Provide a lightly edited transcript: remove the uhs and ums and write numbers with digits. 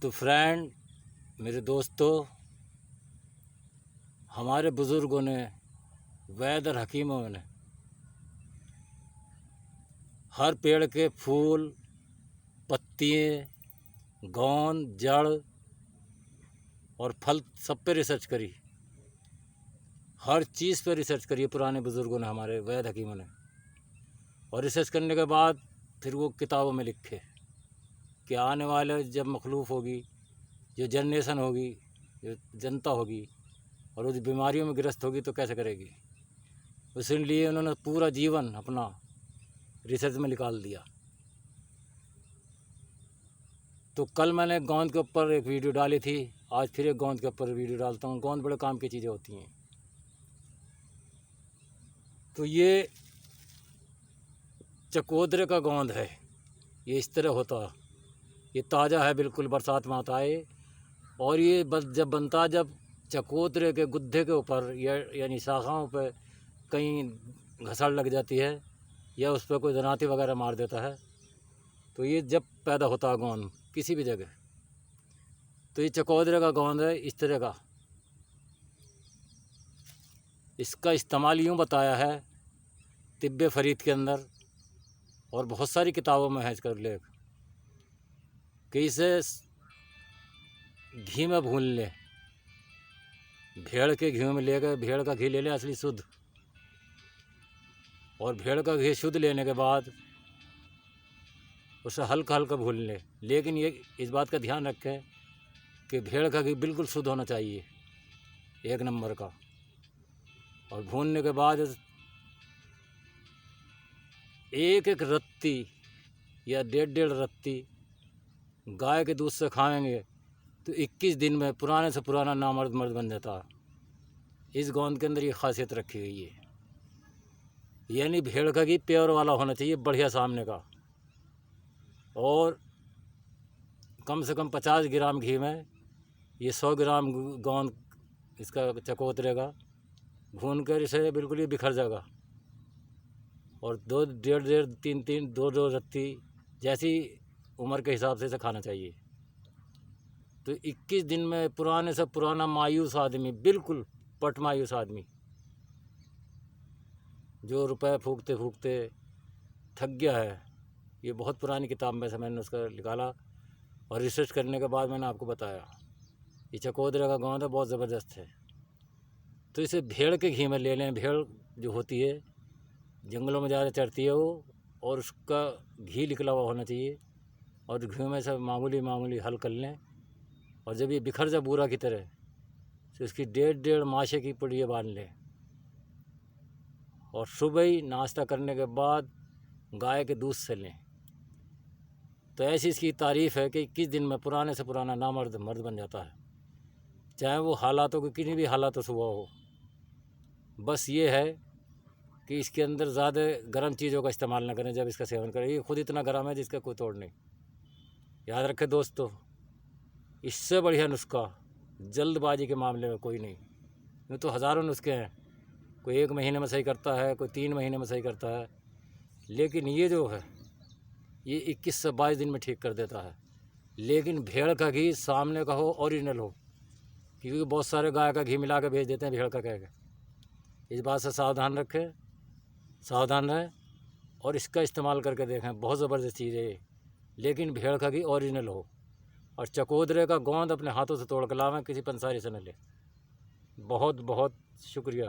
तो फ्रेंड, मेरे दोस्तों, हमारे बुज़ुर्गों ने, वैद्य और हकीमों ने हर पेड़ के फूल, पत्तियाँ, गोंद, जड़ और फल सब पे रिसर्च करी। हर चीज़ पे रिसर्च करी पुराने बुज़ुर्गों ने, हमारे वैद्य हकीमों ने। और रिसर्च करने के बाद फिर वो किताबों में लिखे कि आने वाले जब मखलूफ़ होगी, जो जनरेशन होगी, जो जनता होगी और वो बीमारियों में ग्रस्त होगी तो कैसे करेगी। इसलिए उन्होंने पूरा जीवन अपना रिसर्च में निकाल दिया। तो कल मैंने गोंद के ऊपर एक वीडियो डाली थी, आज फिर एक गोंद के ऊपर वीडियो डालता हूँ। गोंद बड़े काम की चीज़ें होती हैं। तो ये चकोतरे का गोंद है, ये इस तरह होता है। ये ताज़ा है, बिल्कुल बरसात में आता है। और ये बस जब बनता है, जब चकोतरे के गुद्दे के ऊपर यानी शाखाओं पे कहीं घसड़ लग जाती है या उस पर कोई दनाती वगैरह मार देता है, तो ये जब पैदा होता है गोंद किसी भी जगह, तो ये चकोतरे का गोंद है इस तरह का। इसका इस्तेमाल यूँ बताया है तिब्बे फरीद के अंदर और बहुत सारी किताबों में है इसका उल्लेख कि इसे घी में भून ले, भेड़ के घी में लेकर भेड़ का घी ले लें असली शुद्ध, और भेड़ का घी शुद्ध लेने के बाद उसे हल्का हल्का भून ले। लेकिन ये इस बात का ध्यान रखें कि भेड़ का घी बिल्कुल शुद्ध होना चाहिए, एक नंबर का। और भूनने के बाद एक एक रत्ती या डेढ़ रत्ती गाय के दूध से खाएंगे तो 21 दिन में पुराने से पुराना नामर्द मर्द बन जाता है। इस गोंद के अंदर ये खासियत रखी गई है। यानी भेड़ का घी प्योर वाला होना चाहिए, बढ़िया सामने का। और कम से कम 50 ग्राम घी में ये 100 ग्राम गोंद इसका चकोतरे का भून कर इसे बिल्कुल ही बिखर जाएगा। और डेढ़ तीन दो रत्ती जैसी उम्र के हिसाब से इसे खाना चाहिए। तो 21 दिन में पुराने से पुराना मायूस आदमी, बिल्कुल पट मायूस आदमी, जो रुपए फूकते फूकते थक गया है, ये बहुत पुरानी किताब में से मैंने उसका निकाला और रिसर्च करने के बाद मैंने आपको बताया। ये चकोतरे का गोंद है, बहुत ज़बरदस्त है। तो इसे भेड़ के घी में ले लें। भेड़ जो होती है जंगलों में ज़्यादा चरती है वो, और उसका घी निकला हुआ होना चाहिए। और घी में से मामूली हल कर लें। और जब ये बिखर जाए बूरा की तरह, तो इसकी डेढ़ माशे की पुड़िया बांध लें। और सुबह ही नाश्ता करने के बाद गाय के दूध से लें। तो ऐसी इसकी तारीफ़ है कि 21 दिन में पुराने से पुराना नामर्द मर्द बन जाता है, चाहे वो हालातों की किन्हीं भी हालातों से हुआ हो। बस ये है कि इसके अंदर ज़्यादा गर्म चीज़ों का इस्तेमाल ना करें जब इसका सेवन करें। ये खुद इतना गर्म है जिसका कोई तोड़ नहीं। याद रखें दोस्तों, इससे बढ़िया नुस्खा जल्दबाजी के मामले में कोई नहीं। यूँ तो हज़ारों नुस्खे हैं, कोई 1 महीने में सही करता है, कोई 3 महीने में सही करता है, लेकिन ये जो है ये 21 से 22 दिन में ठीक कर देता है। लेकिन भेड़ का घी सामने का हो, ओरिजिनल हो, क्योंकि बहुत सारे गाय का घी मिला के भेज देते हैं भेड़ का कह के। इस बात से सावधान रखें, सावधान रहें और इसका इस्तेमाल करके देखें। बहुत ज़बरदस्त चीज़ है ये, लेकिन भेड़ का घी ओरिजिनल हो। और चकोतरे का गोंद अपने हाथों से तोड़ कर लावें, किसी पंसारी से न ले। बहुत बहुत शुक्रिया।